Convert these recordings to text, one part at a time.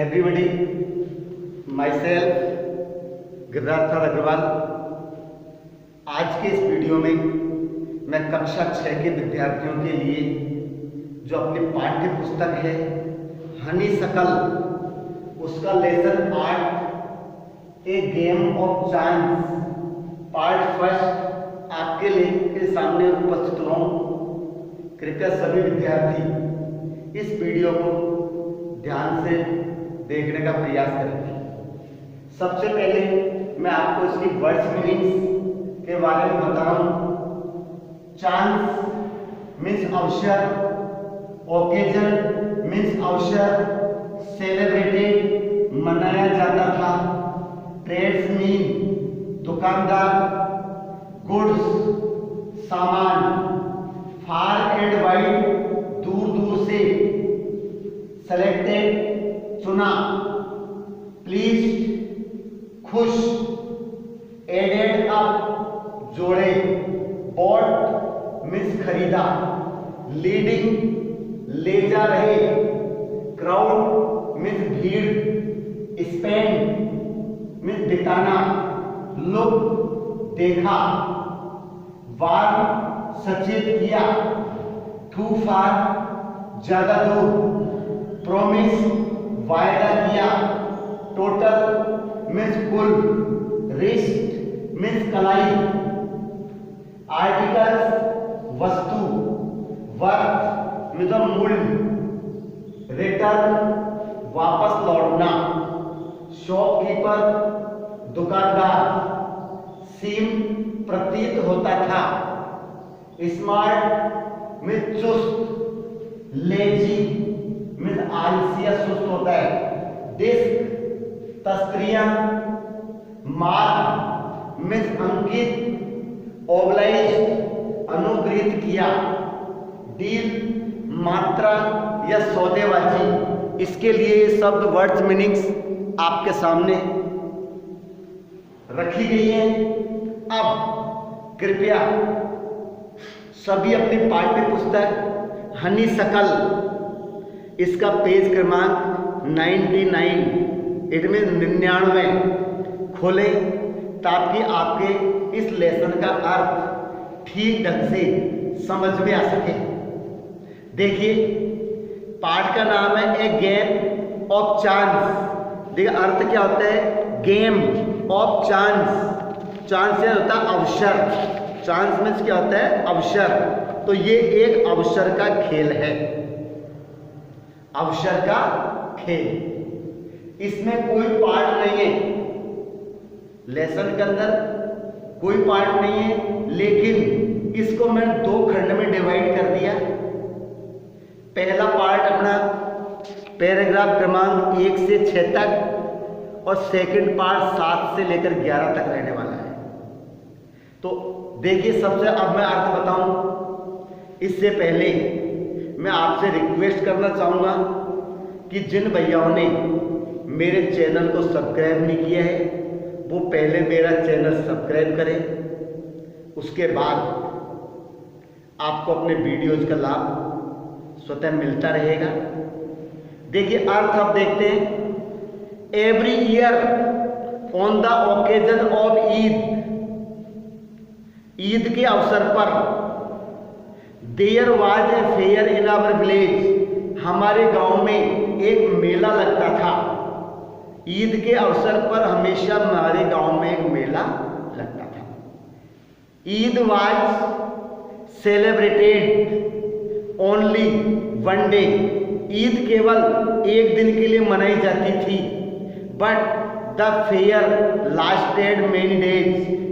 everybody, myself Giriraj प्रसाद अग्रवाल। आज के इस वीडियो में मैं कक्षा 6 के विद्यार्थियों के लिए जो अपनी पाठ्य पुस्तक है हनीशकल, उसका lesson 8 A game of chance part first आपके लिए के सामने उपस्थित हूँ। कृपया सभी विद्यार्थी इस वीडियो को ध्यान से देखने का प्रयास करें। सबसे पहले मैं आपको इसकी वर्ड्स मीनिंग्स के बारे में बता रहा हूँ। चांस मीन्स अवसर, ओकेजन मीन्स अवसर, सेलिब्रेटेड मनाया जाता था, ट्रेड्समैन दुकानदार, गुड्स सामान, फार एंड वाइड दूर दूर से, सेलेक्टेड चुना, प्लीज्ड खुश, एडेड अप जोड़े, बॉट मीन्स खरीदा, लीडिंग ले जा रहे, क्राउड मीन्स भीड़, स्पेंड मीन्स बिताना, लुक देखा, वार्न सचेत किया, टू फार ज्यादा दूर, प्रॉमिस वायदा किया, टोटल मीन्स कुल, रिस्ट मीन्स कलाई, आर्टिकल्स वस्तु, वर्थ मीन्स मूल्य, रिटर्न वापस लौटना, शॉपकीपर दुकानदार, सीम प्रतीत होता था, स्मार्ट मीन्स चुस्त, लेजी मीन्स आलसी या सुस्त होता है, डिस्क तस्त्रियां, मार्क मीन्स अंकित, ओबलाइज अनुग्रहित किया, डील मात्रा या सौदेबाजी। इसके लिए ये शब्द वर्ड्स मीनिंग्स आपके सामने रखी गई है। अब कृपया सभी अपनी पाठ्य पुस्तक हनीशकल, इसका पेज क्रमांक 99 इट मीन 99 खोले ताकि आपके इस लेसन का अर्थ ठीक ढंग से समझ में आ सके। देखिए, पाठ का नाम है ए गेम ऑफ चांस। देखिए अर्थ क्या होता है, गेम ऑफ चांस। चांस से होता है अवसर, चांस मीन्स क्या होता है, अवसर। तो ये एक अवसर का खेल है, अवसर का खेल। इसमें कोई पार्ट नहीं है, लेसन के अंदर कोई पार्ट नहीं है, लेकिन इसको मैंने 2 खंड में डिवाइड कर दिया। पहला पार्ट अपना पैराग्राफ क्रमांक 1 से 6 तक और सेकंड पार्ट 7 से लेकर 11 तक रहने वाला है। तो देखिए, सबसे अब मैं अर्थ बताऊं इससे पहले मैं आपसे रिक्वेस्ट करना चाहूँगा कि जिन भैयाओं ने मेरे चैनल को सब्सक्राइब नहीं किया है वो पहले मेरा चैनल सब्सक्राइब करें। उसके बाद आपको अपने वीडियोज़ का लाभ स्वतः मिलता रहेगा। देखिए अर्थ अब देखते हैं। Every year on the occasion of Eid, Eid के अवसर पर, there was a fair in our village, हमारे गांव में एक मेला लगता था। ईद के अवसर पर हमेशा हमारे गांव में एक मेला लगता था। Eid was celebrated only one day, Eid केवल एक दिन के लिए मनाई जाती थी। But the fair lasted many days,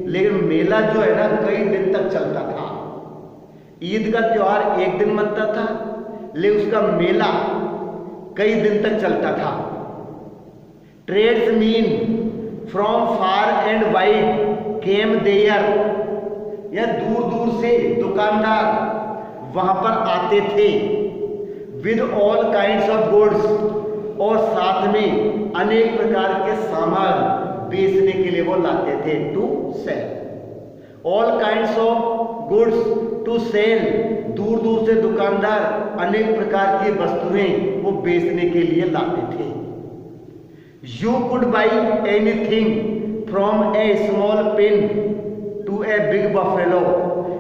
लेकिन मेला जो है ना कई दिन तक चलता था। ईद का त्योहार एक दिन मनता था, लेकिन उसका मेला कई दिन तक चलता था। Tradesmen from far and wide came there, या दूर दूर से दुकानदार वहां पर आते थे। With all kinds of goods, और साथ में अनेक प्रकार के सामान बेचने के लिए वो लाते थे। To sell, all kinds of goods to sell, दूर दूर से दुकानदार अनेक प्रकार की वस्तुएं वो बेचने के लिए लाते थे। You could buy anything from a small pin to a big buffalo.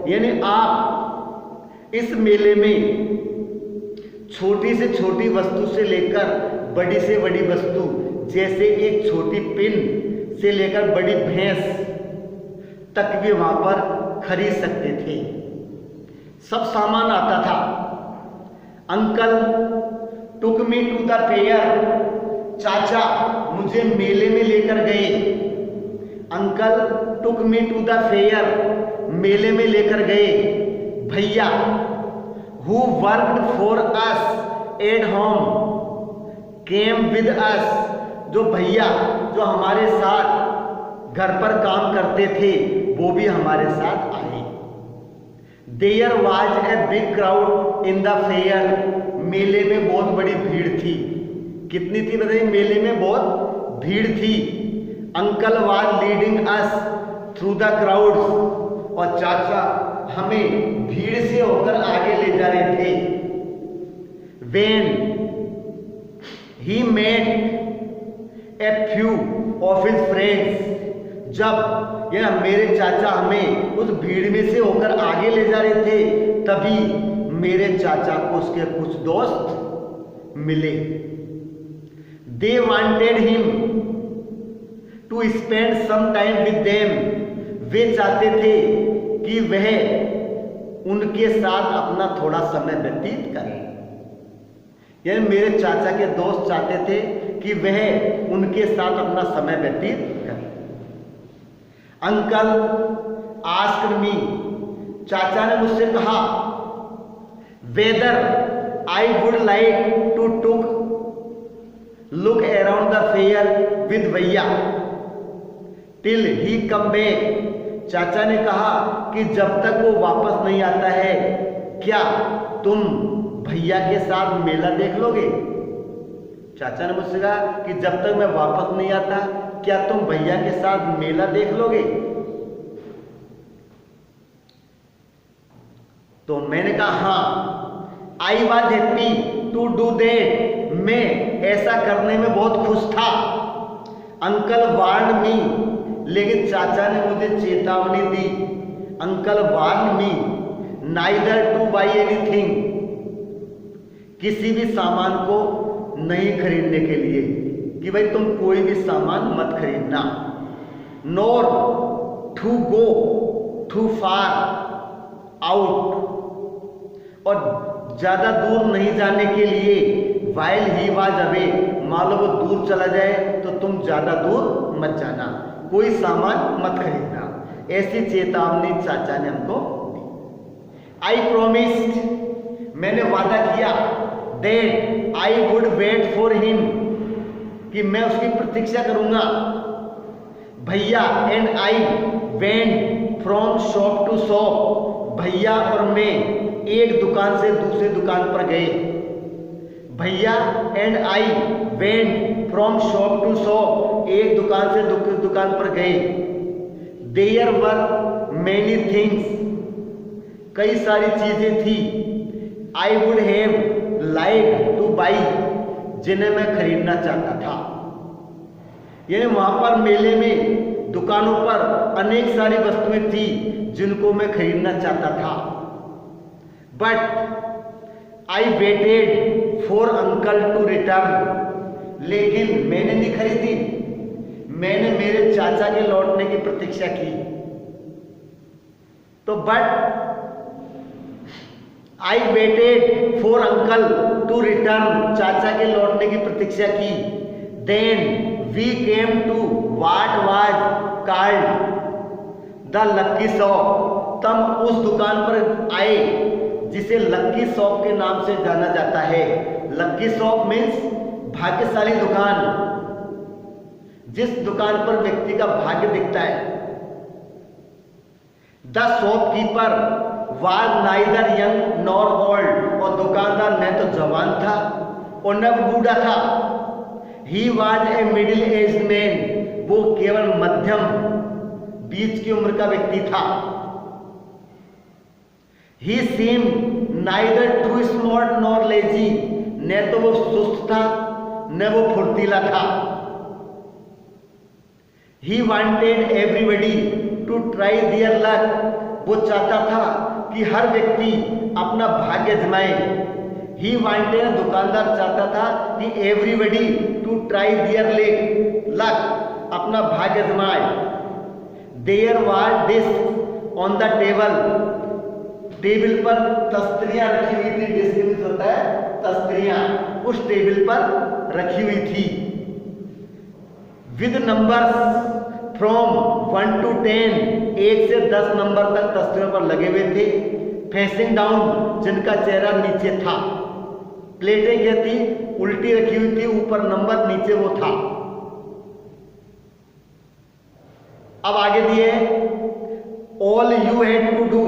यानी आप इस मेले में छोटी से छोटी वस्तु से लेकर बड़ी से बड़ी वस्तु, जैसे एक छोटी पिन से लेकर बड़ी भैंस तक भी वहां पर खरीद सकते थे। सब सामान आता था। Uncle took me to the fair, चाचा मुझे मेले में लेकर गए। Uncle took me to the fair, मेले में लेकर गए। भैया who worked for us at home came with us, जो भैया जो हमारे साथ घर पर काम करते थे वो भी हमारे साथ आए। There was a big crowd in the fair, मेले में बहुत बड़ी भीड़ थी। कितनी थी बताइए? मेले में बहुत भीड़ थी। Uncle was leading us through the crowds, और चाचा हमें भीड़ से होकर आगे ले जा रहे थे। When he met a few of his friends, जब यह मेरे चाचा हमें उस भीड़ में से होकर आगे ले जा रहे थे, तभी मेरे चाचा को उसके कुछ दोस्त मिले। They wanted him to spend some time with them, वे चाहते थे कि वह उनके साथ अपना थोड़ा समय व्यतीत करे। यानी मेरे चाचा के दोस्त चाहते थे कि वह उनके साथ अपना समय व्यतीत करे। अंकल आस्क्ड मी, चाचा ने मुझसे कहा, whether I would like to took look around the fair with bhaiya till he come back. चाचा ने कहा कि जब तक वो वापस नहीं आता है, क्या तुम भैया के साथ मेला देख लोगे? चाचा ने मुझसे कहा कि जब तक मैं वापस नहीं आता, क्या तुम भैया के साथ मेला देख लोगे? तो मैंने कहा हाँ। I was happy to do that, मैं ऐसा करने में बहुत खुश था। अंकल वार्न मी, लेकिन चाचा ने मुझे चेतावनी दी। Uncle warn me neither to buy anything, किसी भी सामान को नहीं खरीदने के लिए, कि भाई तुम कोई भी सामान मत खरीदना। Nor to go too far out, और ज्यादा दूर नहीं जाने के लिए। वाइल ही वाज अवे, मान लो वो दूर चला जाए तो तुम ज्यादा दूर मत जाना, कोई सामान मत खरीदना। ऐसी चेतावनी चाचा ने हमको दी। आई प्रोमिस्ड, मैंने वादा किया, that I would wait for him, कि मैं उसकी प्रतीक्षा करूंगा। Bhaiya and I went from shop to shop, भैया और मैं एक दुकान से दूसरी दुकान पर गए। Bhaiya and I went from shop to shop, एक दुकान से दूसरी दुकान पर गए। देयर वर मेनी थिंग्स, कई सारी चीजें थी। I would have like two by, जिन्हें मैं खरीदना चाहता था। यानी वहां पर मेले में दुकानों पर अनेक सारी वस्तुएं थी जिनको मैं खरीदना चाहता था। But I waited for uncle to return, लेकिन मैंने नहीं खरीदी, मैंने मेरे चाचा के लौटने की प्रतीक्षा की। तो but I waited for uncle to return, चाचा के लौटने की प्रतीक्षा की। Then we came to what was called the lucky shop, तब उस दुकान पर आए जिसे लक्की शॉप के नाम से जाना जाता है। लक्की शॉप मीन्स भाग्यशाली दुकान, जिस दुकान पर व्यक्ति का भाग्य दिखता है। The shopkeeper was neither young nor old, और दुकानदार न तो जवान था और न बूढ़ा था। He was a middle age man, वो केवल मध्यम बीच की उम्र का व्यक्ति था। He seem neither too smart nor lazy, न तो वो सुस्त था न वो फुर्तीला था। He wanted everybody to try their luck, वो चाहता था कि हर व्यक्ति अपना भाग्य आजमाए। ही वांटेड, दुकानदार चाहता था कि everybody to try their luck, अपना भाग्य आजमाए। There was dish on the table, table पर तस्तरियां रखी हुई थी। डिश मीन्स होता है तस्तरियां, उस टेबल पर रखी हुई थी। विद नंबर्स फ्रॉम 1 to 10, 1 से 10 नंबर तक तस्तरियों पर लगे हुए थे। फेसिंग डाउन, जिनका चेहरा नीचे था। प्लेटें क्या थी? उल्टी रखी हुई थी, ऊपर नंबर, नीचे वो था। अब आगे दिए all you had to do,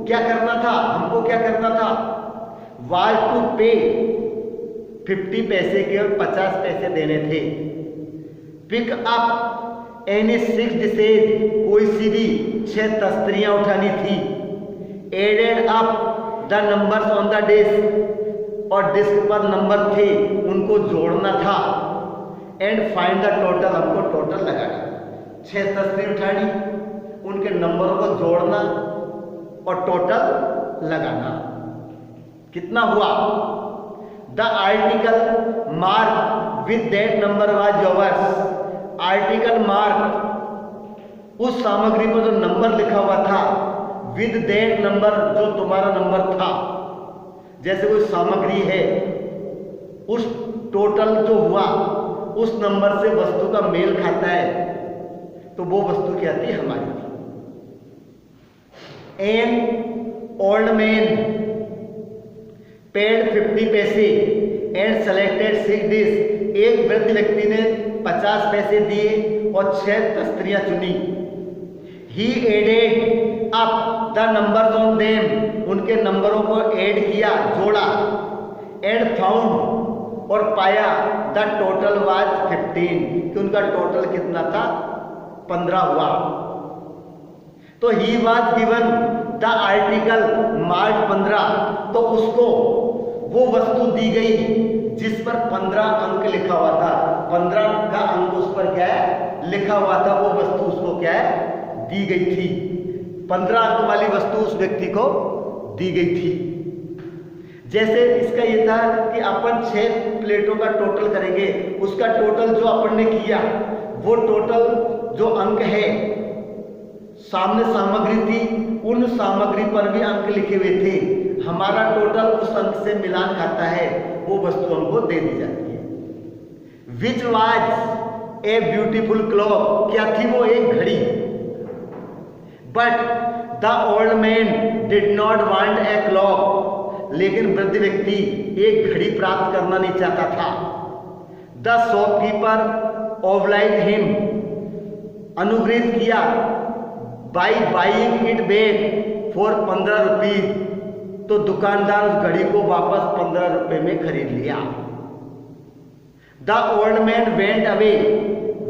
क्या करना था? हमको क्या करना था? वाज टू पे, 50 पैसे के और 50 पैसे देने थे। पिक अप एनी 6 डिशेज, कोई सी भी 6 तस्तरियां उठानी थी। Added up the numbers on the disc, और डिस्क पर नंबर थे उनको जोड़ना था। एंड फाइंड द टोटल, हमको टोटल लगाना। 6 तस्तरी उठानी, उनके नंबरों को जोड़ना और टोटल लगाना। कितना हुआ? The article mark with that number was yours, article mark, उस सामग्री पर जो नंबर लिखा हुआ था, विद दैट नंबर, जो तुम्हारा नंबर था। जैसे कोई सामग्री है, उस टोटल जो हुआ उस नंबर से वस्तु का मेल खाता है, तो वो वस्तु क्या थी? हमारी थी। एन ओल्ड मैन पेड 50 पैसे एंड सेलेक्टेड 6 डिश, एक वृद्ध व्यक्ति ने 50 पैसे दिए और 6 तस्तरियां चुनी। He added up the numbers on them, उनके नंबरों को ऐड किया, जोड़ा। एंड फाउंड, और पाया, द टोटल वाज 15, कि उनका टोटल कितना था? 15 हुआ। तो he was given the article mark 15, तो उसको वो वस्तु दी गई जिस पर 15 अंक लिखा हुआ था। 15 का अंक उस पर क्या है? लिखा हुआ था। वो वस्तु उसको क्या है? दी गई थी। 15 अंक वाली वस्तु उस व्यक्ति को दी गई थी। जैसे इसका ये था कि अपन 6 प्लेटों का टोटल करेंगे, उसका टोटल जो अपन ने किया, वो टोटल जो अंक है, सामने सामग्री थी, उन सामग्री पर भी अंक लिखे हुए थे। हमारा टोटल उस अंक से मिलान खाता है, वो वस्तु हमको दे दी जाती है। Which was a beautiful clock, क्या थी वो? एक घड़ी। But the old man did not want a clock, लेकिन वृद्ध व्यक्ति एक घड़ी प्राप्त करना नहीं चाहता था। द शॉपकीपर ऑब्लाइज्ड हिम, अनुग्रहित किया, by buying it back for 15 rupees, तो दुकानदार उस घड़ी को वापस 15 रुपए में खरीद लिया। The old man went away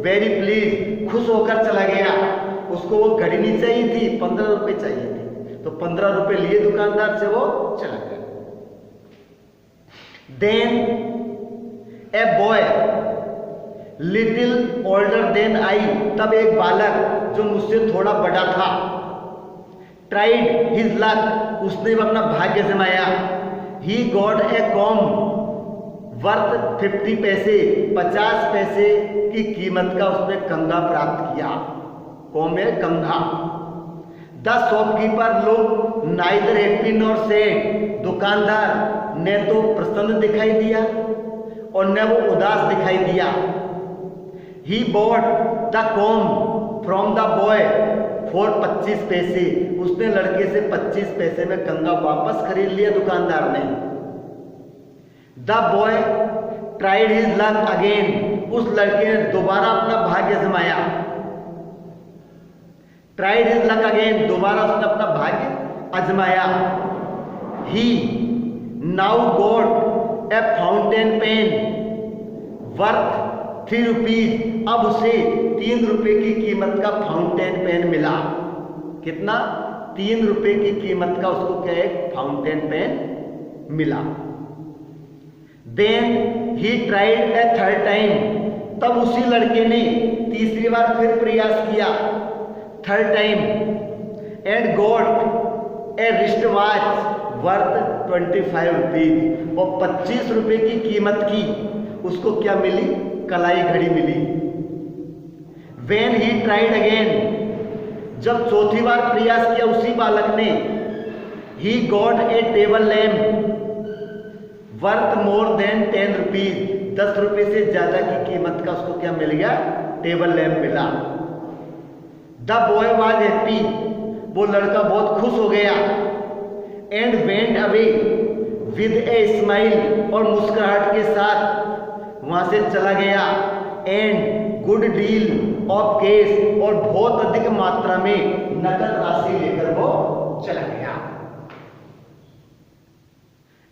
very please, खुश होकर चला गया। उसको वो घड़ी नहीं चाहिए थी, 15 रुपए चाहिए थे, तो 15 रुपए लिए दुकानदार से, वो चला गया। Then a boy little older than I, तब एक बालक जो मुझसे थोड़ा बड़ा था, ट्राइड हिज लक, उसने अपना भाग्य जमाया। He got a comb worth 50 पैसे, 50 पैसे की कीमत का उसने कंघा प्राप्त किया। कॉम्ब है कंघा। The shopkeeper look neither happy nor sad, दुकानदार ने तो प्रसन्न दिखाई दिया और न वो उदास दिखाई दिया। He bought the comb from the boy for 25 पैसे, उसने लड़के से 25 पैसे में कंघा वापस खरीद लिया दुकानदार ने। The boy tried his luck again, उस लड़के ने दोबारा अपना भाग्य आजमाया। ट्राइड हिज लक अगेन, दोबारा उसने अपना भाग्य आजमाया। He now got a fountain pen worth 3 rupees, अब उसे 3 रुपए की कीमत का फाउंटेन पेन मिला। कितना? 3 रुपए की कीमत का उसको क्या, एक फाउंटेन पेन मिला। Then he tried a third time, तब उसी लड़के ने तीसरी बार फिर प्रयास किया, third time, and got a wrist watch worth 25 rupees, और 25 रुपए की कीमत की उसको क्या मिली, कलाई घड़ी मिली। When he tried again, जब चौथी बार प्रयास किया उसी बालक ने, he got a table lamp worth more than 10 rupees, 10 रुपए से ज्यादा की कीमत का उसको क्या मिल गया, टेबल लैंप मिला। द बॉय वाज हैप्पी, वो लड़का बहुत खुश हो गया। And went away with a smile, और मुस्कुराहट के साथ वहां से चला गया। And good deal of cash, और बहुत अधिक मात्रा में नकद राशि लेकर वो चला गया।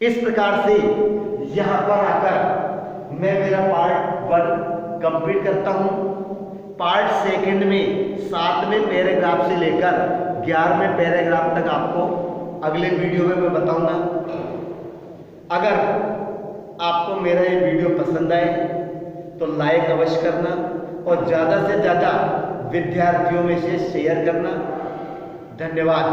इस प्रकार से यहां पर आकर मैं मेरा पार्ट 1 कंप्लीट करता हूं। पार्ट सेकंड में 7वें पैराग्राफ से लेकर 11वें पैराग्राफ तक आपको अगले वीडियो में मैं बताऊंगा। अगर आपको मेरा ये वीडियो पसंद आए तो लाइक अवश्य करना, और ज़्यादा से ज़्यादा विद्यार्थियों में से शेयर करना। धन्यवाद।